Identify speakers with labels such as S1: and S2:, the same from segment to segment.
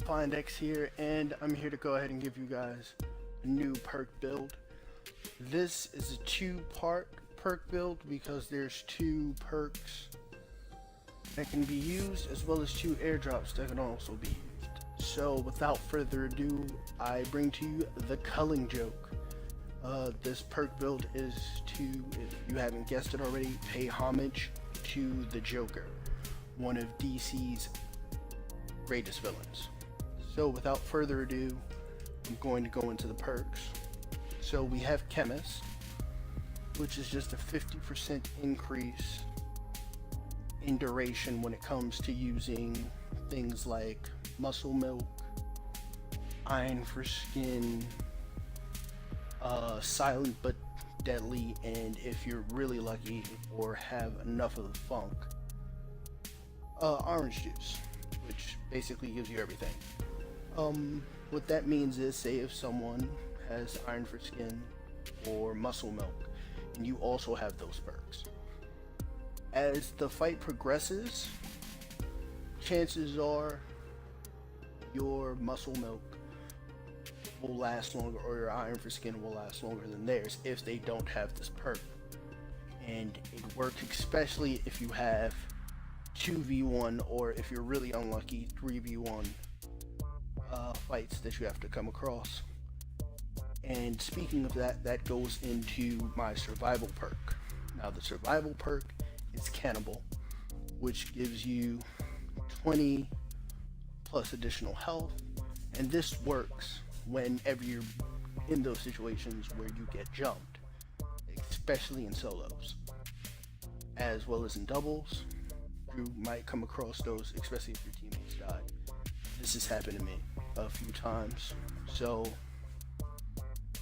S1: Findex here, and I'm here to go ahead and give you guys a new perk build. This is a two-part perk build because there's two perks that can be used as well as two airdrops that can also be used. So without further ado, I bring to you the Culling Joke. This perk build is to, if you haven't guessed it already, pay homage to the Joker, one of DC's greatest villains. So without further ado, I'm going to go into the perks. So we have Chemist, which is just a 50% increase in duration when it comes to using things like muscle milk, iron for skin, silent but deadly, and if you're really lucky or have enough of the funk, orange juice, which basically gives you everything. What that means is, say if someone has iron for skin or muscle milk, and you also have those perks, as the fight progresses, chances are your muscle milk will last longer, or your iron for skin will last longer than theirs if they don't have this perk. And it works especially if you have 2v1, or if you're really unlucky, 3v1 fights that you have to come across. And speaking of that, that goes into my survival perk. Now the survival perk is Cannibal, which gives you 20 plus additional health, and this works whenever you're in those situations where you get jumped, especially in solos, as well as in doubles. You might come across those, especially if your teammates died. This has happened to me a few times, so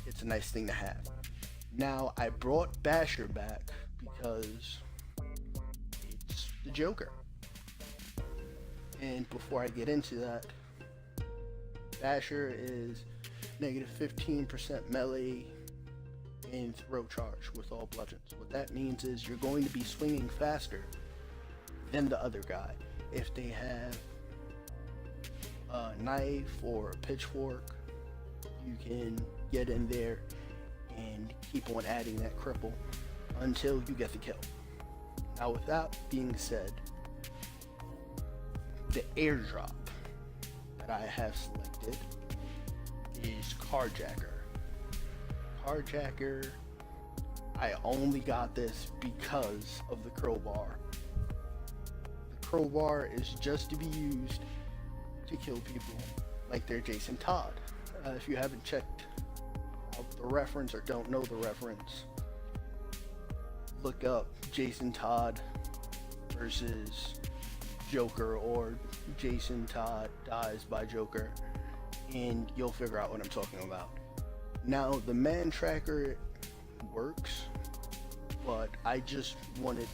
S1: it's a nice thing to have. Now I brought Basher back because it's the Joker. And before I get into that, Basher is negative 15% melee and throw charge with all bludgeons. What that means is you're going to be swinging faster than the other guy. If they have a knife or a pitchfork, you can get in there and keep on adding that cripple until you get the kill. Now with that being said, the airdrop that I have selected is Carjacker. Carjacker, I only got this because of the crowbar. The crowbar is just to be used to kill people like they're Jason Todd. If you haven't checked out the reference or don't know the reference, look up Jason Todd versus Joker, or Jason Todd dies by Joker, and you'll figure out what I'm talking about. Now the man tracker works, but I just wanted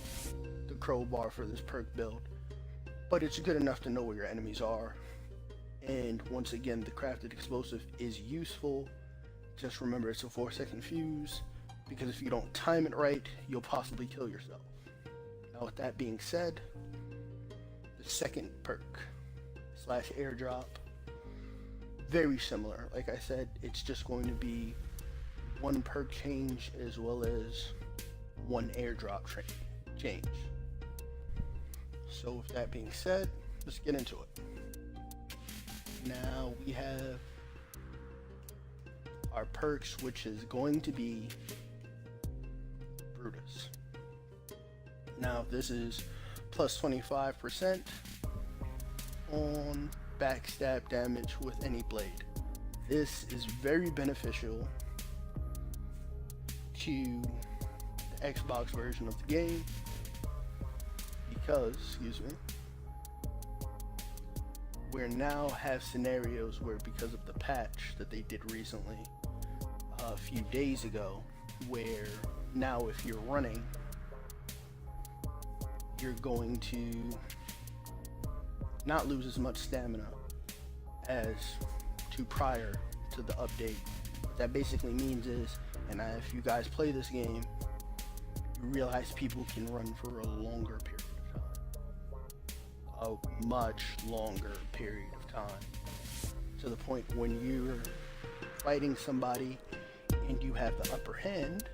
S1: the crowbar for this perk build. But it's good enough to know where your enemies are. And once again, the crafted explosive is useful. Just remember it's a 4-second fuse, because if you don't time it right, you'll possibly kill yourself. Now with that being said, the second perk / airdrop, very similar. Like I said, it's just going to be one perk change as well as one airdrop change. So with that being said, let's get into it. Now we have our perks, which is going to be Brutus. Now this is plus 25% on backstab damage with any blade. This is very beneficial to the Xbox version of the game because, we now have scenarios where, because of the patch that they did recently, a few days ago, where now if you're running, you're going to not lose as much stamina as to prior to the update. What that basically means is, and if you guys play this game, you realize people can run for a longer period of time, a much longer period of time, to the point when you're fighting somebody and you have the upper hand,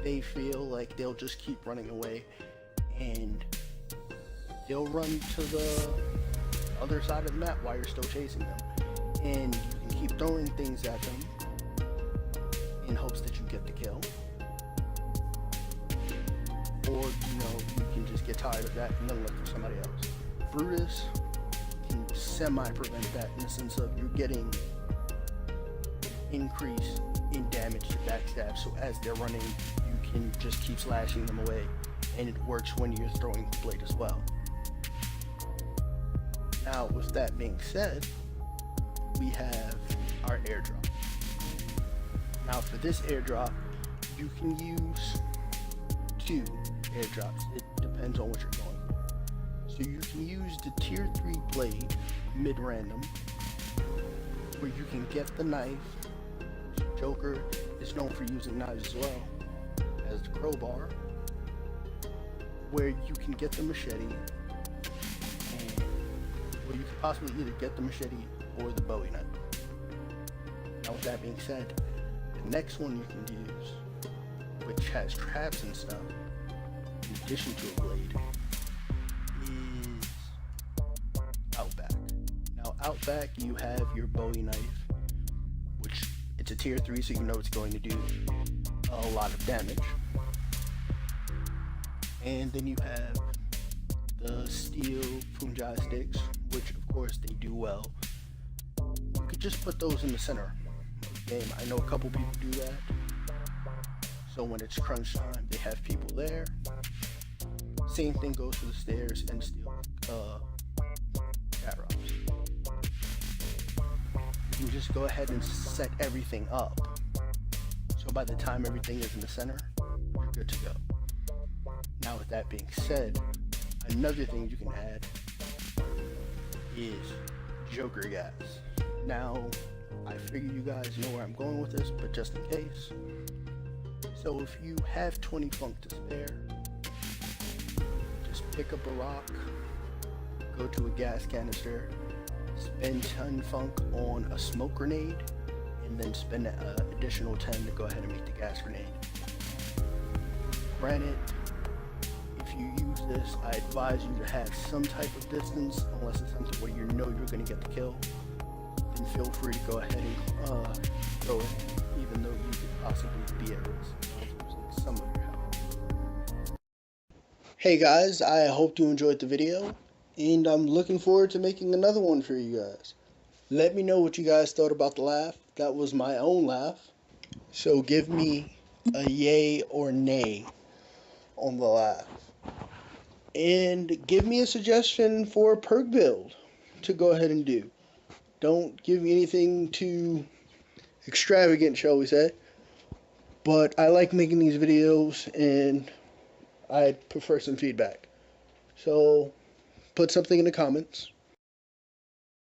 S1: they feel like they'll just keep running away, and they'll run to the other side of the map while you're still chasing them, and you can keep throwing things at them in hopes that you get the kill, or you can just get tired of that and then look for somebody else. Brutus can semi-prevent that in the sense of you're getting increase in damage to backstab, so as they're running you can just keep slashing them away, and it works when you're throwing the blade as well. Now with that being said, we have our airdrop. Now for this airdrop you can use 2 airdrops, it depends on what you're going for. So you can use the tier 3 blade mid-random, where you can get the knife. Joker is known for using knives as well as the crowbar, where you can get the machete, and where you can possibly either get the machete or the Bowie knife. Now with that being said, the next one you can use, which has traps and stuff, in addition to a blade, is Outback. Now Outback, you have your Bowie knife, which it's a tier 3, so you know it's going to do a lot of damage. And then you have the steel punjai sticks, which of course they do well. You could just put those in the center of the game. I know a couple people do that. So when it's crunch time, they have people there. Same thing goes for the stairs and steel cat rocks. You can just go ahead and set everything up, so by the time everything is in the center, you're good to go. Now with that being said, another thing you can add is Joker gas. Now I figure you guys know where I'm going with this, but just in case. So if you have 20 funk to spare, just pick up a rock, go to a gas canister, spend 10 funk on a smoke grenade, and then spend an additional 10 to go ahead and make the gas grenade. Granted, if you use this, I advise you to have some type of distance, unless it's something where you know you're going to get the kill. Then feel free to go ahead and throw it, even though you could possibly be at risk of losing some of your health. Hey guys, I hope you enjoyed the video, and I'm looking forward to making another one for you guys. Let me know what you guys thought about the laugh. That was my own laugh. So give me a yay or nay on the laugh. And give me a suggestion for a perk build to go ahead and do. Don't give me anything too extravagant, shall we say. But I like making these videos, and I'd prefer some feedback. So put something in the comments.